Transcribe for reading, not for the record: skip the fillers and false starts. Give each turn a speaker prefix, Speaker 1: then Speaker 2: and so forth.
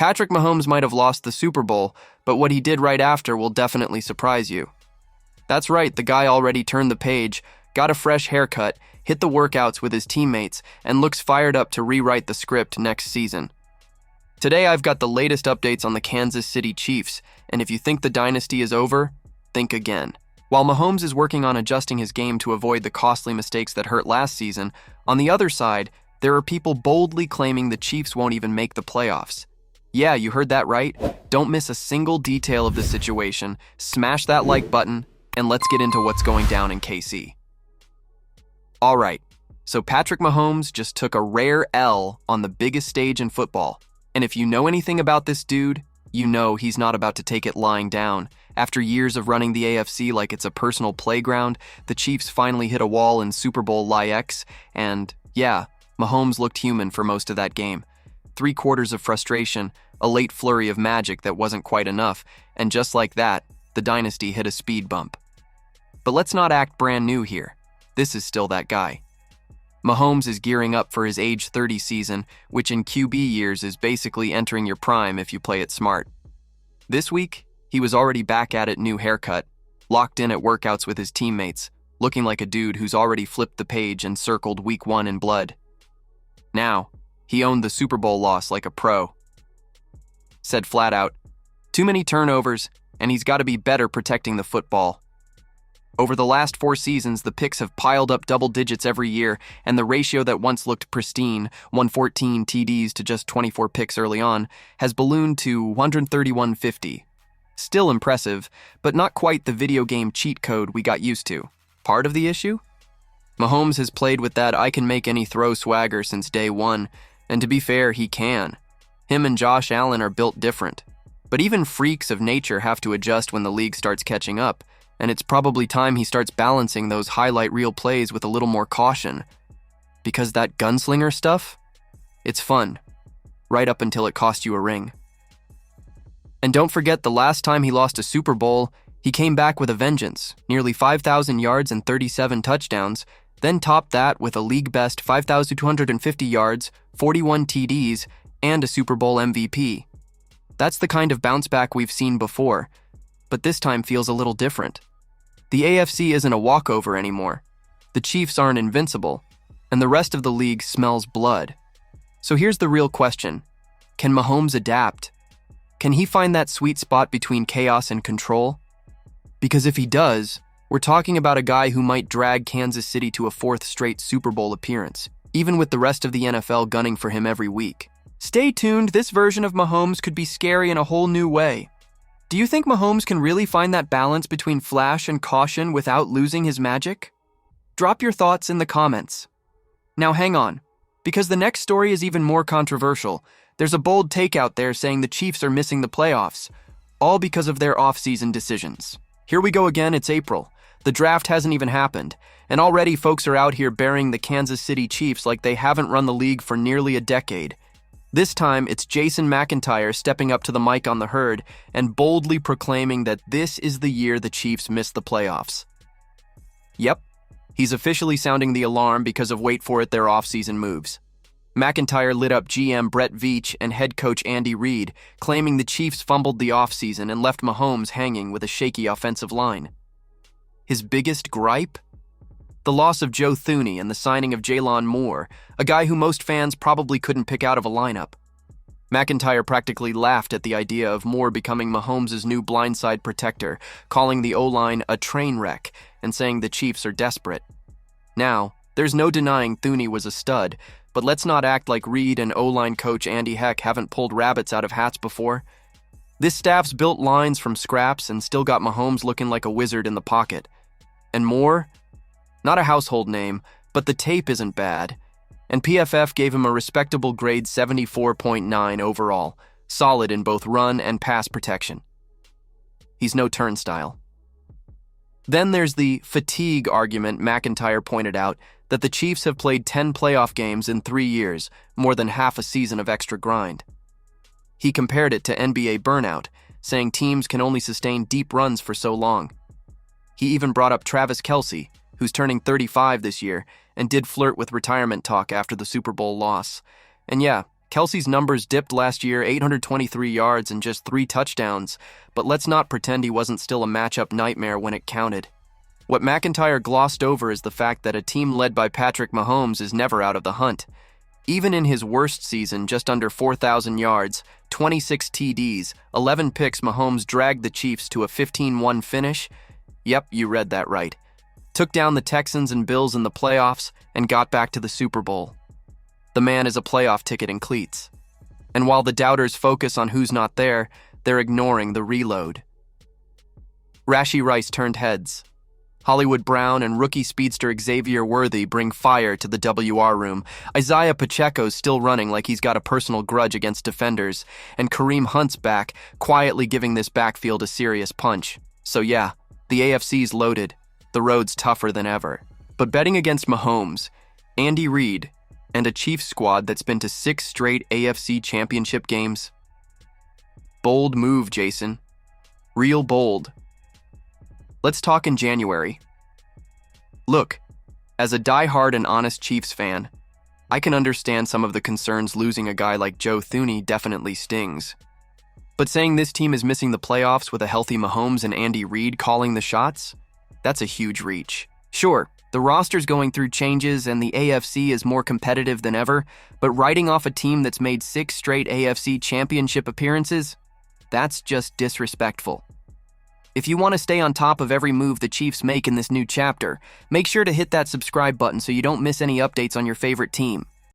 Speaker 1: Patrick Mahomes might have lost the Super Bowl, but what he did right after will definitely surprise you. That's right, the guy already turned the page, got a fresh haircut, hit the workouts with his teammates, and looks fired up to rewrite the script next season. Today I've got the latest updates on the Kansas City Chiefs, and if you think the dynasty is over, think again. While Mahomes is working on adjusting his game to avoid the costly mistakes that hurt last season, on the other side, there are people boldly claiming the Chiefs won't even make the playoffs. Yeah, you heard that right. Don't miss a single detail of the situation. Smash that like button, and let's get into what's going down in KC. All right, so Patrick Mahomes just took a rare L on the biggest stage in football. And if you know anything about this dude, you know he's not about to take it lying down. After years of running the AFC like it's a personal playground, the Chiefs finally hit a wall in Super Bowl LIX, and yeah, Mahomes looked human for most of that game. 3 quarters of frustration, a late flurry of magic that wasn't quite enough, and just like that, the dynasty hit a speed bump. But let's not act brand new here. This is still that guy. Mahomes is gearing up for his age 30 season, which in QB years is basically entering your prime if you play it smart. This week, he was already back at it, new haircut, locked in at workouts with his teammates, looking like a dude who's already flipped the page and circled week 1 in blood. Now, he owned the Super Bowl loss like a pro. Said flat out, too many turnovers, and he's got to be better protecting the football. Over the last 4 seasons, the picks have piled up double digits every year, and the ratio that once looked pristine, 114 TDs to just 24 picks early on, has ballooned to 131-50. Still impressive, but not quite the video game cheat code we got used to. Part of the issue? Mahomes has played with that I can make any throw swagger since day one, and to be fair, he can. Him and Josh Allen are built different. But even freaks of nature have to adjust when the league starts catching up, and it's probably time he starts balancing those highlight reel plays with a little more caution. Because that gunslinger stuff? It's fun. Right up until it cost you a ring. And don't forget the last time he lost a Super Bowl, he came back with a vengeance, nearly 5,000 yards and 37 touchdowns, then topped that with a league-best 5,250 yards, 41 TDs, and a Super Bowl MVP. That's the kind of bounce back we've seen before, but this time feels a little different. The AFC isn't a walkover anymore. The Chiefs aren't invincible, and the rest of the league smells blood. So here's the real question. Can Mahomes adapt? Can he find that sweet spot between chaos and control? Because if he does, we're talking about a guy who might drag Kansas City to a 4th straight Super Bowl appearance, even with the rest of the NFL gunning for him every week. Stay tuned, this version of Mahomes could be scary in a whole new way. Do you think Mahomes can really find that balance between flash and caution without losing his magic? Drop your thoughts in the comments. Now hang on, because the next story is even more controversial. There's a bold take out there saying the Chiefs are missing the playoffs, all because of their off-season decisions. Here we go again, it's April. The draft hasn't even happened, and already folks are out here burying the Kansas City Chiefs like they haven't run the league for nearly a decade. This time, it's Jason McIntyre stepping up to the mic on the herd and boldly proclaiming that this is the year the Chiefs miss the playoffs. Yep, he's officially sounding the alarm because of, wait for it, their offseason moves. McIntyre lit up GM Brett Veach and head coach Andy Reid, claiming the Chiefs fumbled the offseason and left Mahomes hanging with a shaky offensive line. His biggest gripe? The loss of Joe Thuney and the signing of Jalen Moore, a guy who most fans probably couldn't pick out of a lineup. McIntyre practically laughed at the idea of Moore becoming Mahomes' new blindside protector, calling the O-line a train wreck and saying the Chiefs are desperate. Now, there's no denying Thuney was a stud, but let's not act like Reid and O-line coach Andy Heck haven't pulled rabbits out of hats before. This staff's built lines from scraps and still got Mahomes looking like a wizard in the pocket. And Moore? Not a household name, but the tape isn't bad. And PFF gave him a respectable grade 74.9 overall, solid in both run and pass protection. He's no turnstile. Then there's the fatigue argument McIntyre pointed out, that the Chiefs have played 10 playoff games in 3 years, more than half a season of extra grind. He compared it to NBA burnout, saying teams can only sustain deep runs for so long. He even brought up Travis Kelce, who's turning 35 this year, and did flirt with retirement talk after the Super Bowl loss. And yeah, Kelsey's numbers dipped last year, 823 yards and just 3 touchdowns, but let's not pretend he wasn't still a matchup nightmare when it counted. What McIntyre glossed over is the fact that a team led by Patrick Mahomes is never out of the hunt. Even in his worst season, just under 4,000 yards, 26 TDs, 11 picks, Mahomes dragged the Chiefs to a 15-1 finish. Yep, you read that right. Took down the Texans and Bills in the playoffs and got back to the Super Bowl. The man is a playoff ticket in cleats. And while the doubters focus on who's not there, they're ignoring the reload. Rashee Rice turned heads. Hollywood Brown and rookie speedster Xavier Worthy bring fire to the WR room. Isaiah Pacheco's still running like he's got a personal grudge against defenders, and Kareem Hunt's back, quietly giving this backfield a serious punch. So yeah, the AFC's loaded. The road's tougher than ever. But betting against Mahomes, Andy Reid, and a Chiefs squad that's been to 6 straight AFC championship games? Bold move, Jason. Real bold. Let's talk in January. Look, as a die-hard and honest Chiefs fan, I can understand some of the concerns. Losing a guy like Joe Thuney definitely stings. But saying this team is missing the playoffs with a healthy Mahomes and Andy Reid calling the shots? That's a huge reach. Sure, the roster's going through changes and the AFC is more competitive than ever, but writing off a team that's made 6 straight AFC championship appearances? That's just disrespectful. If you want to stay on top of every move the Chiefs make in this new chapter, make sure to hit that subscribe button so you don't miss any updates on your favorite team.